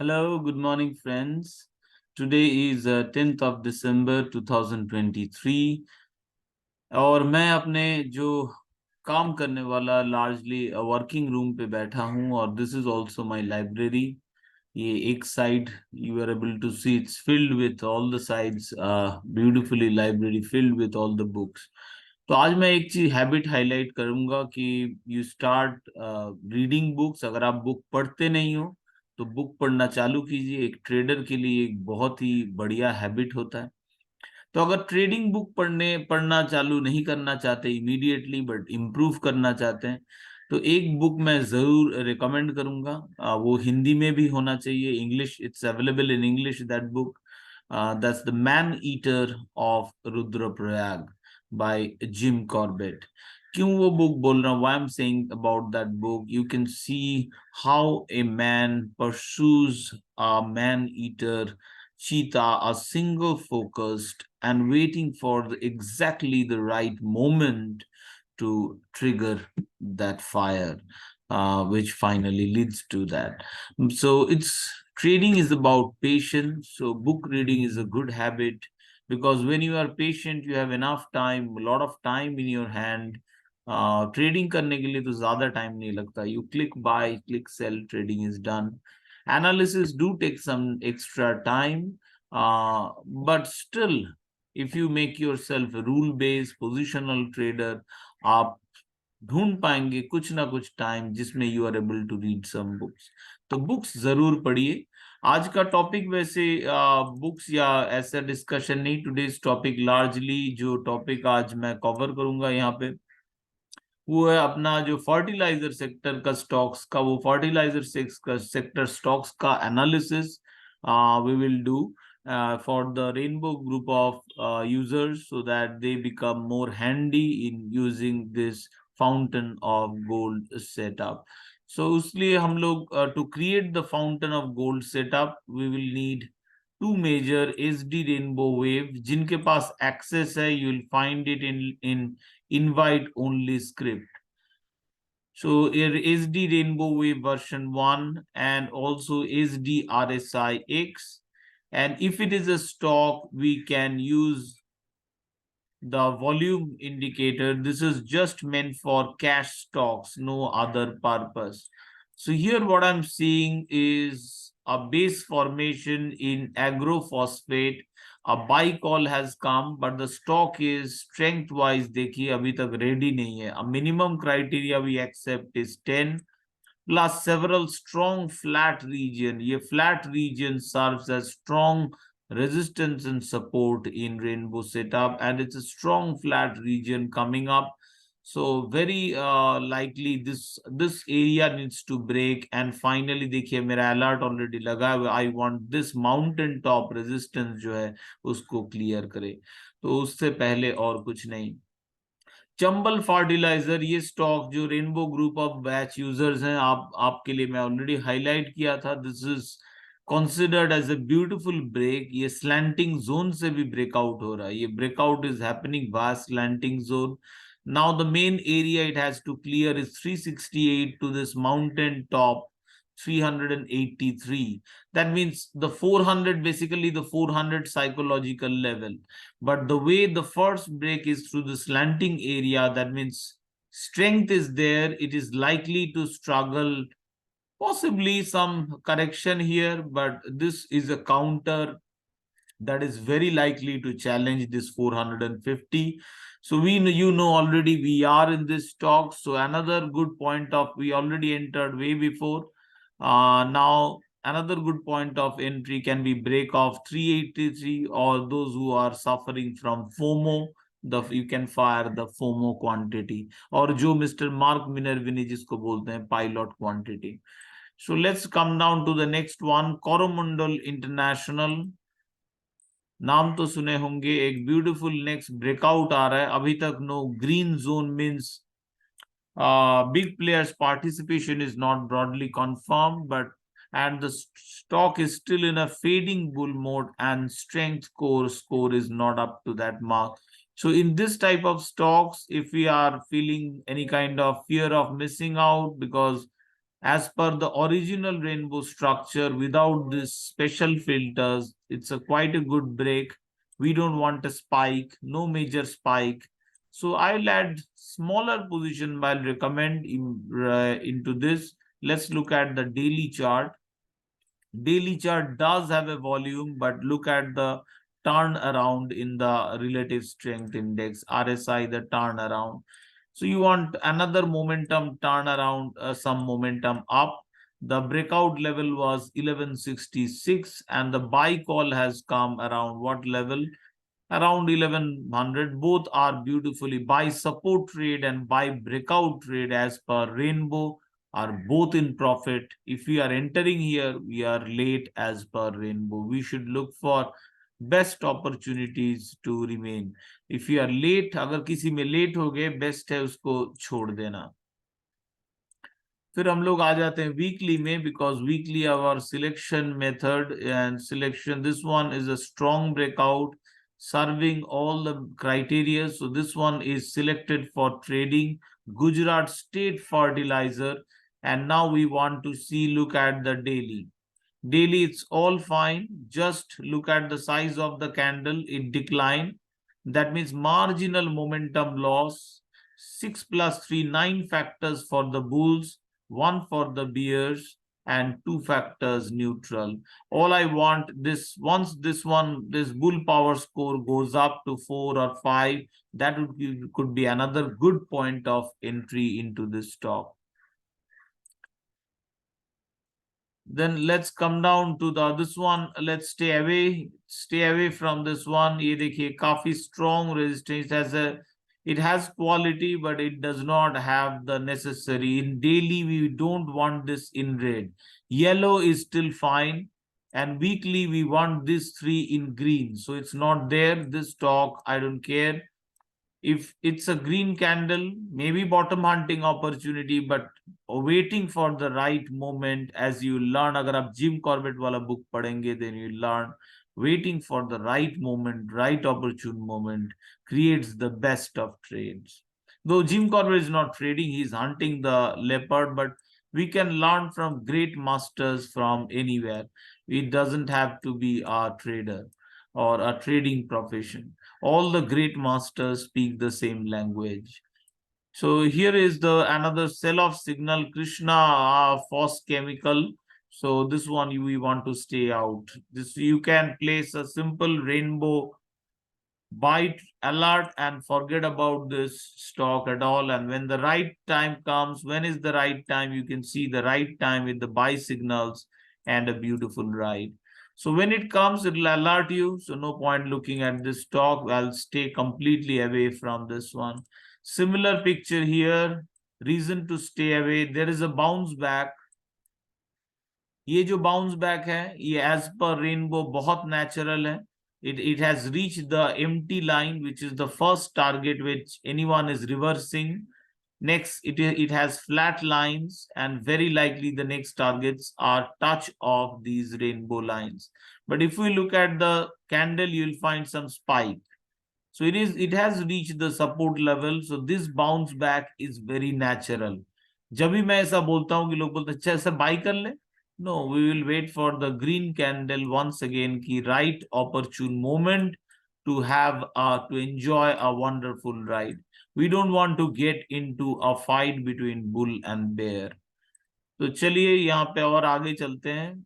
Hello, good morning, friends. Today is 10th of December 2023 और मैं अपने जो काम करने वाला लार्जली वर्किंग रूम पे बैठा हूँ और this is also my library. ये एक side you are able to see it's filled with all the sides, beautifully library filled with all the books. तो आज मैं एक चीज हैबिट हाईलाइट करूंगा कि यू स्टार्ट रीडिंग बुक्स। अगर आप बुक पढ़ते नहीं हो तो बुक पढ़ना चालू कीजिए। एक ट्रेडर के लिए एक बहुत ही बढ़िया हैबिट होता है। तो अगर ट्रेडिंग बुक पढ़ना चालू नहीं करना चाहते इमीडिएटली बट इम्प्रूव करना चाहते हैं तो एक बुक मैं जरूर रिकमेंड करूंगा। वो हिंदी में भी होना चाहिए, English, it's available in English that book. That's the man eater of Rudraprayag by Jim Corbett. क्यों वो बुक बोल रहा हूँ, why I am saying about that book, you can see how a man pursues a man eater cheetah, a single focused and waiting for exactly the right moment to trigger that fire, which finally leads to that. So it's trading is about patience. So book reading is a good habit because when you are patient, you have enough time, a lot of time in your hand. Trading करने के लिए तो ज्यादा time नहीं लगता. You click buy, click sell, trading is done. Analysis do take some extra time, but still, if you make yourself a rule-based positional trader, आप ढूंढ पाएंगे कुछ ना कुछ टाइम जिसमें you are able to read some books. तो books जरूर पढ़िए. आज का टॉपिक वैसे बुक्स या ऐसा डिस्कशन नहीं. टुडेज टॉपिक लार्जली जो टॉपिक आज मैं कवर करूंगा यहाँ पे वो है अपना जो फर्टिलाइजर सेक्टर का स्टॉक्स का, वो फर्टिलाइजर सेक्टर स्टॉक्स का analysis we will do for the rainbow group of users so that they become more handy in using this fountain of gold setup. So उसलिए हम लोग to create the fountain of gold setup we will need two major SD rainbow wave. जिनके पास access है you will find it in invite only script. So here SD Rainbow Wave version 1 and also SD RSI X. And if it is a stock, we can use the volume indicator. This is just meant for cash stocks, no other purpose. So here what I'm seeing is a base formation in agrophosphate. A buy call has come, but the stock is strength wise देखिए अभी तक ready नहीं है. A minimum criteria we accept is 10 plus several strong flat region. ये flat region serves as strong resistance and support in rainbow setup, and it's a strong flat region coming up. So very likely this area needs to break. And finally देखिए मेरा alert already लगा है. I want this mountain top resistance जो है उसको clear करे. तो उससे पहले और कुछ नहीं. चंबल फर्टिलाइजर, ये स्टॉक जो rainbow group of batch users हैं, आपके लिए मैं ऑलरेडी हाईलाइट किया था. This is considered as a beautiful break. ये slanting zone से भी breakout हो रहा है. ये breakout is happening via slanting zone. Now the main area it has to clear is 368 to this mountain top 383. That means the 400, basically the 400 psychological level. But the way the first break is through the slanting area, that means strength is there. It is likely to struggle, possibly some correction here, but this is a counter that is very likely to challenge this 450. So you know already we are in this stock. So another good point of, we already entered way before. Now another good point of entry can be break of 383, or those who are suffering from FOMO, you can fire the FOMO quantity, और जो mister mark Minervini जिसको बोलते हैं pilot quantity. So let's come down to the next one, Coromandel International. नाम तो सुने होंगे. एक ब्यूटीफुल नेक्स्ट ब्रेकआउट आ रहा है. अभी तक no green zone means big players participation is not broadly confirmed, but and the stock is still in a fading bull mode and strength core score is not up to that mark. So in this type of stocks, if we are feeling any kind of fear of missing out because as per the original rainbow structure without this special filters. It's a quite a good break. We don't want a spike, no major spike. So I'll add smaller position while recommend into this. Let's look at the daily chart. Daily chart does have a volume, but look at the turnaround in the relative strength index, RSI, the turnaround. So you want another momentum turnaround, some momentum up. The breakout level was 1166 and the buy call has come around what level? Around 1100. Both are beautifully buy support trade and buy breakout trade as per rainbow are both in profit. If we are entering here, we are late as per rainbow. We should look for best opportunities to remain. If you are late, अगर किसी में late हो गए, best है उसको छोड़ देना. फिर हम लोग आ जाते हैं वीकली में, because weekly our selection method and selection, this one is a strong breakout serving all the criteria. So this one is selected for trading, Gujarat State Fertilizer. And now we want to see, look at the daily. Daily, it's all fine. Just look at the size of the candle. It declined. That means marginal momentum loss. 6 plus 3, 9 factors for the bulls, 1 for the bears, and 2 factors neutral. All I want, this once this bull power score goes up to 4 or 5, that could be another good point of entry into this stock. Then let's come down to this one. Let's stay away from this one. ये देखिए काफी strong resistance, it has quality, but it does not have the necessary. In daily, we don't want this in red. Yellow is still fine. And weekly, we want this 3 in green. So it's not there. This stock, I don't care. If it's a green candle, maybe bottom hunting opportunity, but waiting for the right moment. As you learn, agar aap Jim Corbett wala book padhenge, then you learn waiting for the right moment, right opportune moment creates the best of trades. Though Jim Corbett is not trading, he's hunting the leopard, but we can learn from great masters from anywhere. It doesn't have to be a trader or a trading profession. All the great masters speak the same language. So here is the another sell-off signal, Krishna Phos chemical. So this one we want to stay out. This you can place a simple rainbow buy alert and forget about this stock at all. And when the right time comes, when is the right time? You can see the right time with the buy signals and a beautiful ride. So when it comes, it will alert you. So no point looking at this stock. I'll stay completely away from this one. Similar picture here. Reason to stay away. There is a bounce back. ये जो bounce back है, ये as per rainbow बहुत natural है. It has reached the empty line, which is the first target which anyone is reversing. Next, it has flat lines, and very likely the next targets are touch of these rainbow lines. But if we look at the candle, you'll find some spike. So it has reached the support level. So this bounce back is very natural. जब भी मैं ऐसा बोलता हूँ कि लोग बोलते हैं अच्छा ऐसा बाई कर ले, no, we will wait for the green candle once again, ki right opportune moment to have to enjoy a wonderful ride. We don't want to get into a fight between bull and bear. तो चलिए यहाँ पे और आगे चलते हैं.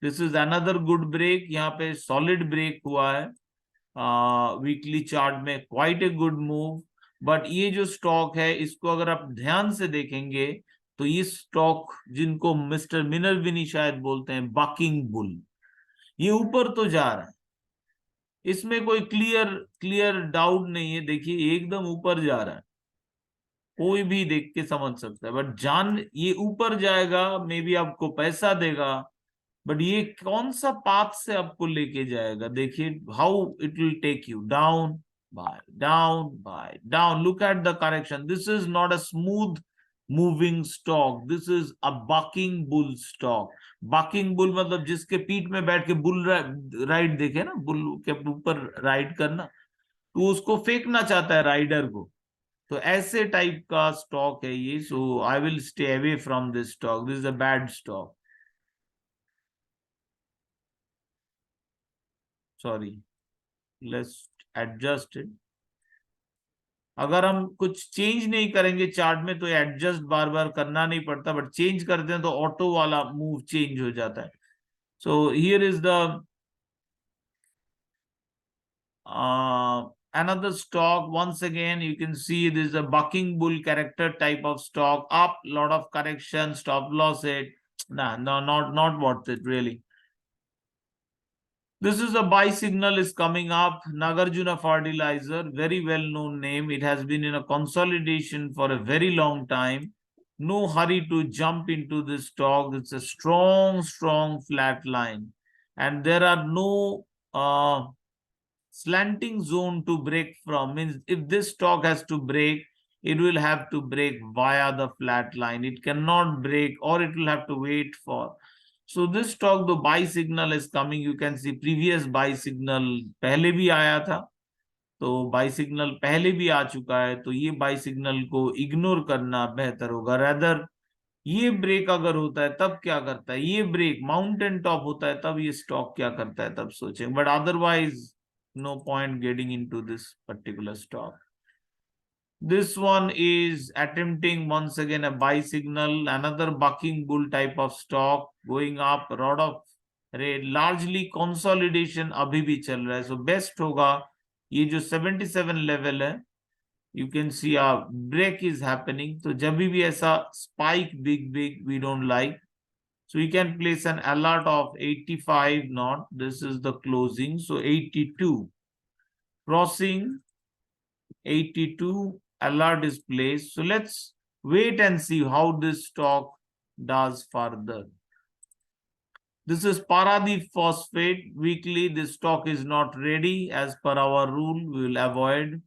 This is another good break. यहाँ पे solid break हुआ है. वीकली चार्ट में quite a good move. But ये जो स्टॉक है, इसको अगर आप ध्यान से देखेंगे तो ये स्टॉक, जिनको मिस्टर मिनरविनी शायद बोलते हैं बकिंग बुल, ये ऊपर तो जा रहा है, इसमें कोई क्लियर डाउट नहीं है. देखिए एकदम ऊपर जा रहा है, कोई भी देख के समझ सकता है. बट ये ऊपर जाएगा, मे बी आपको पैसा देगा, बट ये कौन सा पाथ से आपको लेके जाएगा. देखिए how it will take you down by down by down. Look at the correction. This is not a smooth moving stock, this is a bucking bull stock. Bucking bull मतलब जिसके पीठ में बैठ के बुल राइड, देखे ना, bull के ऊपर राइड करना, तो उसको फेंकना चाहता है राइडर को. तो ऐसे टाइप का स्टॉक है ये. So I will stay away from this stock. This is a bad stock. Sorry, let's adjust it. अगर हम कुछ चेंज नहीं करेंगे चार्ट में तो एडजस्ट बार बार करना नहीं पड़ता, बट चेंज करते हैं तो ऑटो वाला मूव चेंज हो जाता है. So here is the another stock. Once again you can see this is a bucking bull character type of stock. Up, lot of correction, stop loss it. Nah, no, not worth it really. This is a buy signal is coming up. Nagarjuna Fertilizer, very well known name. It has been in a consolidation for a very long time. No hurry to jump into this stock. It's a strong flat line, and there are no slanting zone to break from. Means if this stock has to break, it will have to break via the flat line. It cannot break, or it will have to wait for. So this stock, the buy signal is coming. You can see previous buy signal पहले भी आया था, तो buy signal पहले भी आ चुका है, तो ये buy signal को इग्नोर करना बेहतर होगा. रेदर ये ब्रेक अगर होता है तब क्या करता है, ये ब्रेक माउंटेन टॉप होता है तब ये स्टॉक क्या करता है तब सोचेंगे. But otherwise no point getting into this particular stock. This one is attempting once again a buy signal, another bucking bull type of stock going up, rod of rate, largely consolidation अभी भी चल रहा है. So best होगा ये जो 77 level है, you can see a break is happening. तो जब भी ऐसा spike big we don't like. So you can place an alert of 85 not. This is the closing. So 82. Crossing 82, alert is placed. So let's wait and see how this stock does further. This is Paradeep Phosphate weekly. This stock is not ready as per our rule. We will avoid.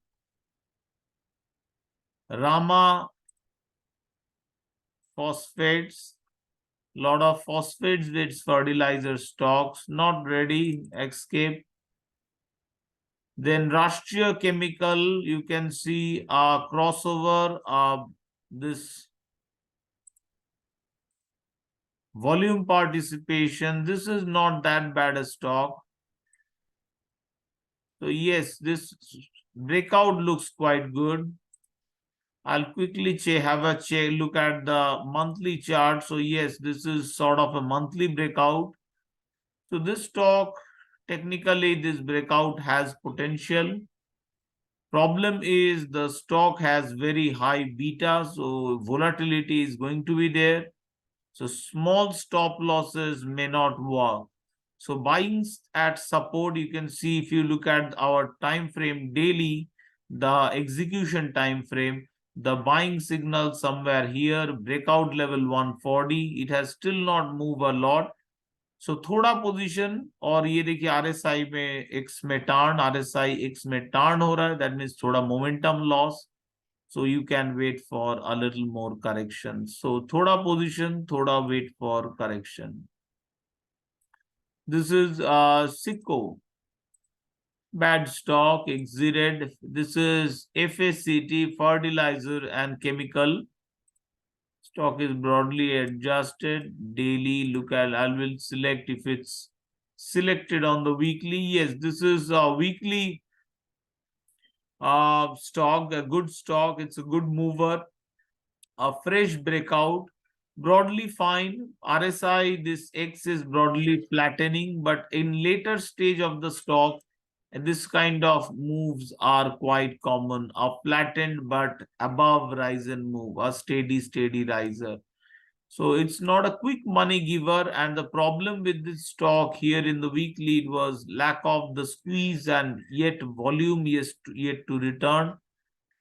Rama Phosphates. Lot of phosphates with fertilizer stocks not ready. Escape. Then Rashtriya Chemical, you can see a crossover of this volume participation. This is not that bad a stock. So yes, this breakout looks quite good. I'll quickly have a look at the monthly chart. So yes, this is sort of a monthly breakout. So this stock, technically this breakout has potential. Problem is the stock has very high beta, so volatility is going to be there. So small stop losses may not work. So buying at support, you can see if you look at our time frame daily, the execution time frame, the buying signal somewhere here, breakout level 140, it has still not moved a lot. सो थोड़ा position, और ये देखिए RSI में एक्स में turn, RSI एक्स में turn हो रहा है, दैट मीन्स थोड़ा momentum loss. So you can wait for a little more correction. So थोड़ा पोजीशन, थोड़ा wait for correction. This is Sikko, bad stock, exited. This is FACT, fertilizer and chemical. Stock is broadly adjusted. Daily, look at, I will select if it's selected on the weekly. Yes, this is a weekly stock, a good stock. It's a good mover. A fresh breakout, broadly fine. RSI, this X is broadly flattening, but in later stage of the stock, this kind of moves are quite common. A flattened but above rise and move, a steady riser. So it's not a quick money giver, and the problem with this stock here in the weekly, it was lack of the squeeze and yet volume is yet to return.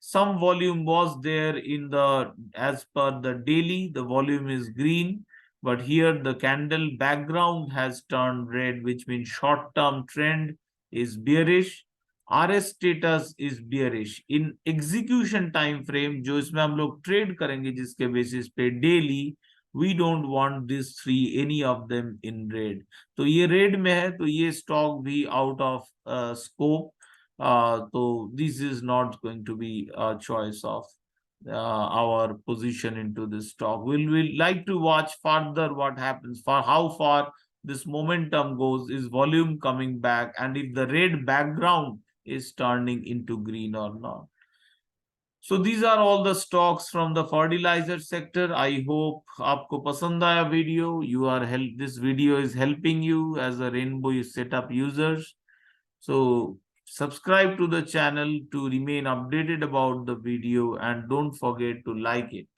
Some volume was there in the, as per the daily, the volume is green, but here the candle background has turned red, which means short-term trend is bearish. RS status is bearish. In execution time frame, जो इसमें हम लोग trade करेंगे जिसके basis पे daily, we don't want these three, any of them in red. तो ये red में है, तो ये स्टॉक भी out of scope. So this is not going to be a choice of our position into this stock. We'll like to watch further what happens, for how far this momentum goes, is volume coming back, and if the red background is turning into green or not. So these are all the stocks from the fertilizer sector. I hope आपको पसंद आया video. This video is helping you as a Rainbow setup users. So subscribe to the channel to remain updated about the video, and don't forget to like it.